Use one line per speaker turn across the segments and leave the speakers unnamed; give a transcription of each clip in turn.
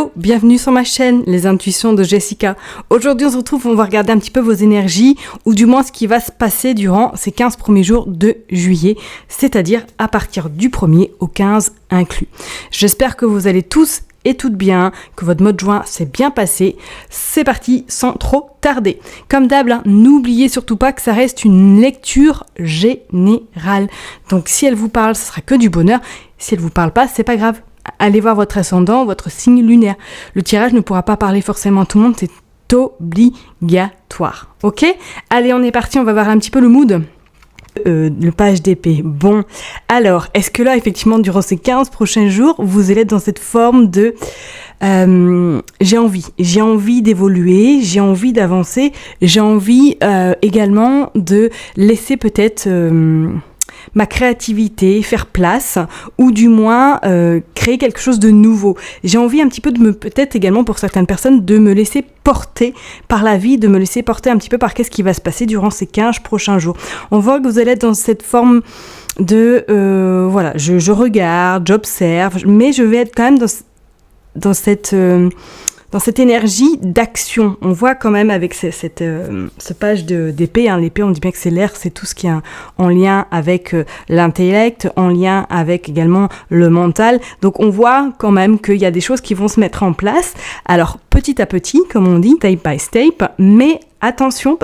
Hello, bienvenue sur ma chaîne, les intuitions de Jessica. Aujourd'hui on se retrouve, on va regarder un petit peu vos énergies, ou du moins ce qui va se passer durant ces 15 premiers jours de juillet, c'est-à-dire à partir du 1er au 15 inclus. J'espère que vous allez tous et toutes bien, que votre mois de juin s'est bien passé. C'est parti sans trop tarder. Comme d'hab, n'oubliez surtout pas que ça reste une lecture générale. Donc si elle vous parle, ce sera que du bonheur. Si elle vous parle pas, c'est pas grave. Allez voir votre ascendant, votre signe lunaire. Le tirage ne pourra pas parler forcément à tout le monde, c'est obligatoire. Ok ? Allez, on est parti, on va voir un petit peu le mood. Le page d'épée. Bon, alors, est-ce que là, effectivement, durant ces 15 prochains jours, vous allez être dans cette forme de j'ai envie d'évoluer, j'ai envie d'avancer, j'ai envie également de laisser peut-être ma créativité, faire place, ou du moins créer quelque chose de nouveau. J'ai envie un petit peu peut-être également pour certaines personnes, de me laisser porter par la vie, de me laisser porter un petit peu par qu'est-ce qui va se passer durant ces 15 prochains jours. On voit que vous allez être dans cette forme de, voilà, je regarde, j'observe, mais je vais être quand même dans cette énergie d'action. On voit quand même avec ce page d'épée, l'épée, on dit bien que c'est l'air, c'est tout ce qui est en lien avec l'intellect, en lien avec également le mental. Donc on voit quand même qu'il y a des choses qui vont se mettre en place. Alors petit à petit, comme on dit, step by step, mais attention,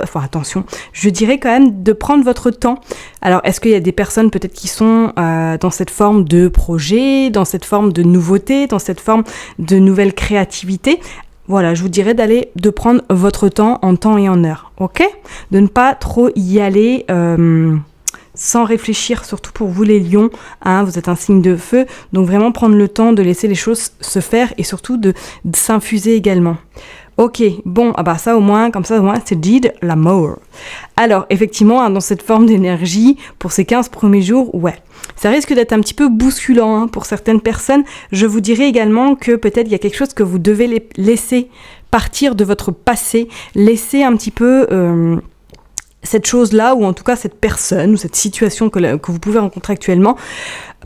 je dirais quand même de prendre votre temps. Alors, est-ce qu'il y a des personnes peut-être qui sont dans cette forme de projet, dans cette forme de nouveauté, dans cette forme de nouvelle créativité ? Voilà, je vous dirais de prendre votre temps et en heure, ok ? De ne pas trop y aller sans réfléchir, surtout pour vous les lions, vous êtes un signe de feu, donc vraiment prendre le temps de laisser les choses se faire et surtout de s'infuser également. Ok, bon, ça au moins, comme ça au moins c'est deed, l'amour. Alors effectivement, dans cette forme d'énergie, pour ces 15 premiers jours, ça risque d'être un petit peu bousculant pour certaines personnes. Je vous dirais également que peut-être il y a quelque chose que vous devez laisser partir de votre passé, laisser un petit peu cette chose-là, ou en tout cas cette personne, ou cette situation que vous pouvez rencontrer actuellement,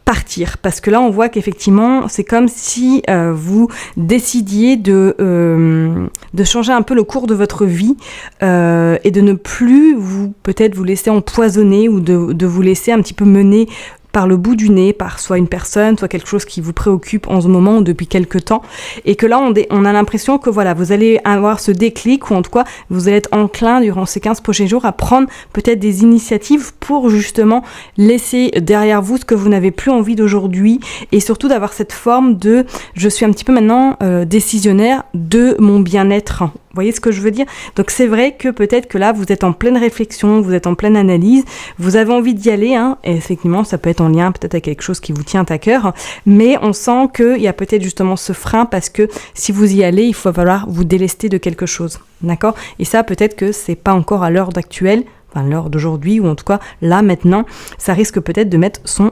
partir, parce que là on voit qu'effectivement c'est comme si vous décidiez de changer un peu le cours de votre vie et de ne plus peut-être vous laisser empoisonner ou de vous laisser un petit peu mener par le bout du nez, par soit une personne, soit quelque chose qui vous préoccupe en ce moment ou depuis quelque temps, et que là on a l'impression que voilà, vous allez avoir ce déclic, ou en tout cas vous allez être enclin durant ces 15 prochains jours à prendre peut-être des initiatives pour justement laisser derrière vous ce que vous n'avez plus envie d'aujourd'hui, et surtout d'avoir cette forme de je suis un petit peu maintenant décisionnaire de mon bien-être. Vous voyez ce que je veux dire ? Donc c'est vrai que peut-être que là vous êtes en pleine réflexion, vous êtes en pleine analyse, vous avez envie d'y aller, et effectivement ça peut être en lien peut-être avec quelque chose qui vous tient à cœur, mais on sent qu'il y a peut-être justement ce frein, parce que si vous y allez, il va falloir vous délester de quelque chose, d'accord ? Et ça peut-être que c'est pas encore à l'heure d'actuelle, l'heure d'aujourd'hui, ou en tout cas là maintenant, ça risque peut-être de mettre son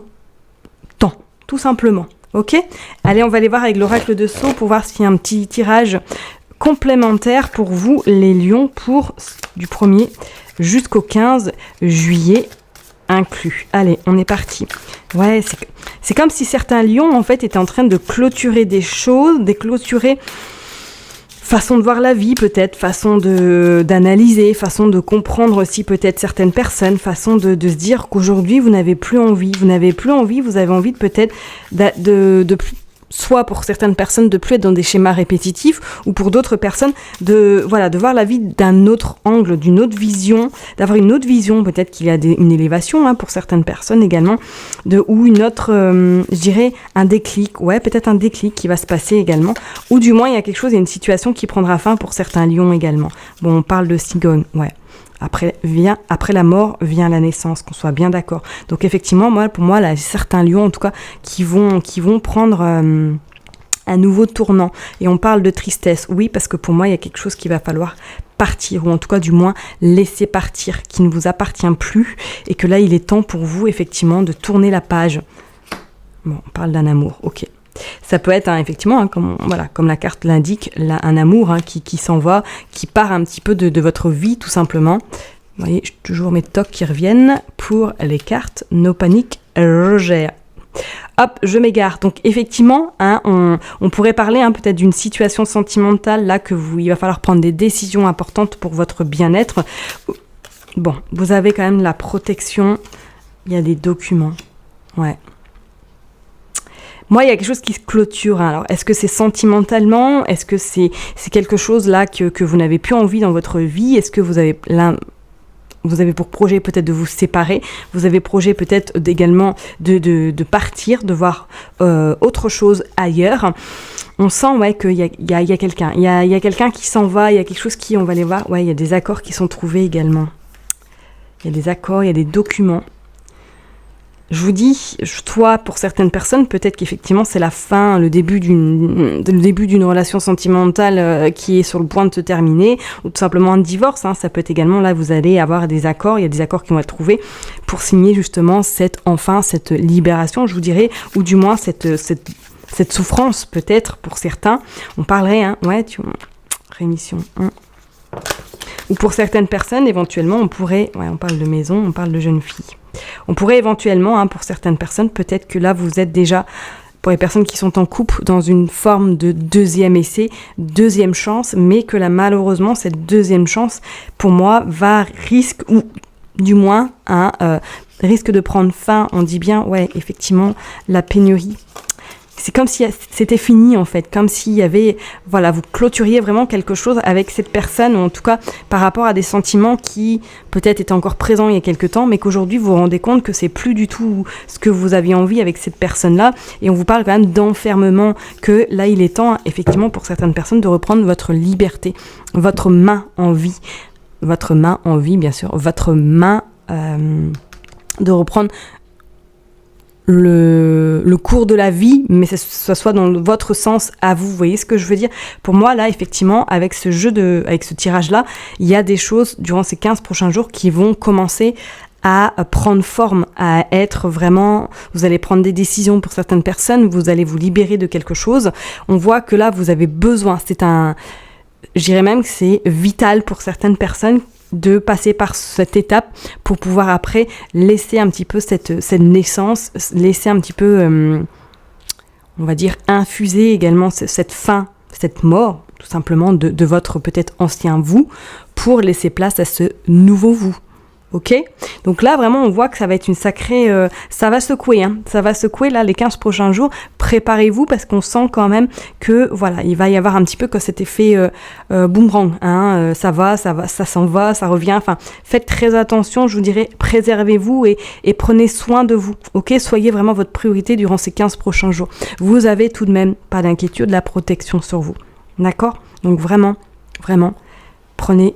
temps, tout simplement. Ok ? Allez, on va aller voir avec l'oracle de Sceaux pour voir s'il y a un petit tirage complémentaire pour vous les lions, pour du 1er jusqu'au 15 juillet inclus. Allez, on est parti. C'est comme si certains lions en fait étaient en train de clôturer des choses, façon de voir la vie peut-être, façon d'analyser, façon de comprendre aussi peut-être certaines personnes, façon de se dire qu'aujourd'hui vous avez envie, vous avez envie de peut-être de plus, soit pour certaines personnes de plus être dans des schémas répétitifs, ou pour d'autres personnes de voir la vie d'un autre angle, d'une autre vision, d'avoir une autre vision, peut-être qu'il y a une élévation pour certaines personnes également, ou une autre, je dirais un déclic, peut-être un déclic qui va se passer également, ou du moins il y a quelque chose, il y a une situation qui prendra fin pour certains lions également. Bon, on parle de cigogne, Après la mort vient la naissance, qu'on soit bien d'accord. Donc effectivement, pour moi, là, certains lions, en tout cas, qui vont prendre un nouveau tournant. Et on parle de tristesse, oui, parce que pour moi, il y a quelque chose qu'il va falloir partir, ou en tout cas, du moins, laisser partir, qui ne vous appartient plus, et que là, il est temps pour vous, effectivement, de tourner la page. Bon, on parle d'un amour, ok. Ça peut être effectivement, comme la carte l'indique, un amour qui s'en va, qui part un petit peu de votre vie tout simplement. Vous voyez, toujours mes tocs qui reviennent pour les cartes. No panique, Roger. Hop, je m'égare. Donc effectivement, hein, on pourrait parler peut-être d'une situation sentimentale là il va falloir prendre des décisions importantes pour votre bien-être. Bon, vous avez quand même la protection. Il y a des documents. Ouais. Moi, il y a quelque chose qui se clôture. Hein. Alors, est-ce que c'est sentimentalement? Est-ce que c'est quelque chose là que vous n'avez plus envie dans votre vie? Est-ce que vous avez pour projet peut-être de vous séparer? Vous avez projet peut-être également de partir, de voir autre chose ailleurs. On sent qu'il y a quelqu'un. Il y a quelqu'un qui s'en va. Il y a quelque chose on va aller voir. Ouais, il y a des accords qui sont trouvés également. Il y a des accords, il y a des documents. Je vous dis, toi, pour certaines personnes, peut-être qu'effectivement c'est la fin, le début d'une relation sentimentale qui est sur le point de se terminer, ou tout simplement un divorce. Hein. Ça peut être également, là, vous allez avoir des accords, il y a des accords qui vont être trouvés pour signer justement cette libération, je vous dirais, ou du moins cette souffrance peut-être pour certains. On parlerait, rémission. Ou pour certaines personnes, éventuellement, on parle de maison, on parle de jeune fille. On pourrait éventuellement, pour certaines personnes, peut-être que là, vous êtes déjà, pour les personnes qui sont en couple, dans une forme de deuxième essai, deuxième chance, mais que là, malheureusement, cette deuxième chance, pour moi, risque de prendre fin. On dit bien, effectivement, la pénurie. C'est comme si c'était fini en fait, comme s'il y avait, vous clôturiez vraiment quelque chose avec cette personne, ou en tout cas par rapport à des sentiments qui peut-être étaient encore présents il y a quelque temps, mais qu'aujourd'hui vous vous rendez compte que c'est plus du tout ce que vous aviez envie avec cette personne-là, et on vous parle quand même d'enfermement, que là il est temps effectivement pour certaines personnes de reprendre votre liberté, votre main en vie bien sûr, votre main, de reprendre le cours de la vie, mais que ce soit dans votre sens à vous. Vous voyez ce que je veux dire? Pour moi, là, effectivement, avec ce tirage-là, il y a des choses durant ces 15 prochains jours qui vont commencer à prendre forme, à être vraiment... Vous allez prendre des décisions pour certaines personnes, vous allez vous libérer de quelque chose. On voit que là, vous avez besoin. Je dirais même que c'est vital pour certaines personnes de passer par cette étape pour pouvoir après laisser un petit peu cette naissance, laisser un petit peu, on va dire, infuser également cette fin, cette mort, tout simplement, de votre peut-être ancien vous, pour laisser place à ce nouveau vous. Ok? Donc là, vraiment, on voit que ça va être une sacrée... ça va secouer, ça va secouer, là, les 15 prochains jours. Préparez-vous, parce qu'on sent quand même que, il va y avoir un petit peu cet effet boomerang. Ça va, ça s'en va, ça revient. Enfin, faites très attention, je vous dirais, préservez-vous et prenez soin de vous. Ok? Soyez vraiment votre priorité durant ces 15 prochains jours. Vous avez tout de même, pas d'inquiétude, la protection sur vous. D'accord? Donc vraiment, vraiment, prenez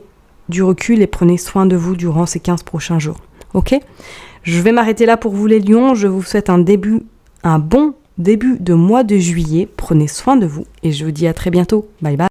du recul et prenez soin de vous durant ces 15 prochains jours. Ok? Je vais m'arrêter là pour vous les lions. Je vous souhaite un bon début de mois de juillet. Prenez soin de vous et je vous dis à très bientôt. Bye bye.